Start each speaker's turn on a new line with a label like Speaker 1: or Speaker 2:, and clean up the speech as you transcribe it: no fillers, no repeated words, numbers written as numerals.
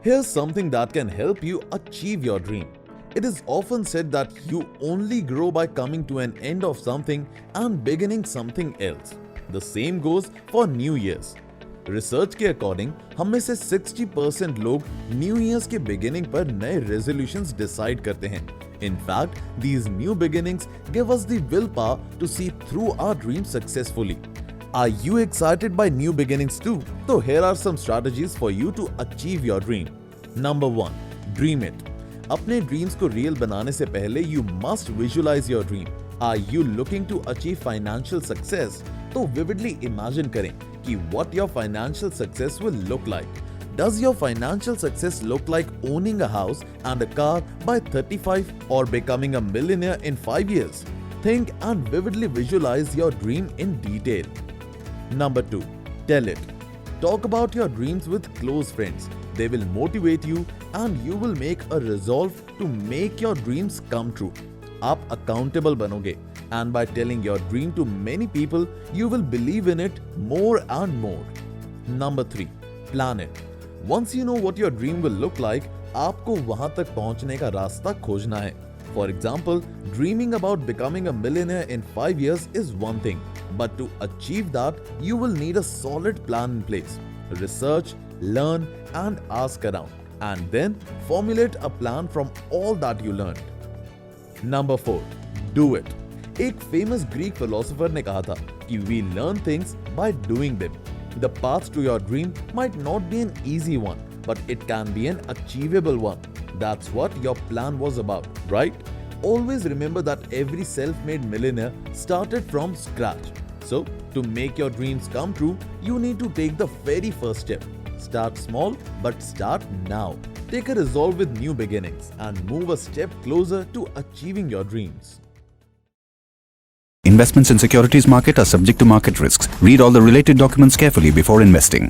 Speaker 1: Here's something that can help you achieve your dream. It is often said that you only grow by coming to an end of something and beginning something else. The same goes for New Year's. Research के according हम में से 60% लोग new years के beginning पर नए resolutions decide करते हैं. In fact, these new beginnings give us the willpower to see through our dreams successfully. Are you excited by new beginnings too? So here are some strategies for you to achieve your dream. Number 1. Dream it. अपने dreams को real बनाने से पहले you must visualize your dream. Are you looking to achieve financial success? तो vividly imagine करें कि what your financial success will look like. Does your financial success look like owning a house and a car by 35 or becoming a millionaire in 5 years? Think and vividly visualize your dream in detail. Number 2. Tell it. Talk about your dreams with close friends. They will motivate you and you will make a resolve to make your dreams come true. आप accountable बनोगे and by telling your dream to many people, you will believe in it more and more. Number 3. Plan it. Once you know what your dream will look like, आपको वहां तक पहुंचने का रास्ता खोजना है. For example, dreaming about becoming a millionaire in 5 years is one thing, but to achieve that, you will need a solid plan in place. Research, learn, and ask around, and then formulate a plan from all that you learned. Number 4. Do it. एक famous Greek philosopher ने कहा था कि we learn things by doing them. The path to your dream might not be an easy one, but it can be an achievable one. That's what your plan was about, right? Always remember that every self-made millionaire started from scratch. So, to make your dreams come true, you need to take the very first step. Start small, but start now. Take a resolve with new beginnings and move a step closer to achieving your dreams.
Speaker 2: Investments in securities market are subject to market risks. Read all the related documents carefully before investing.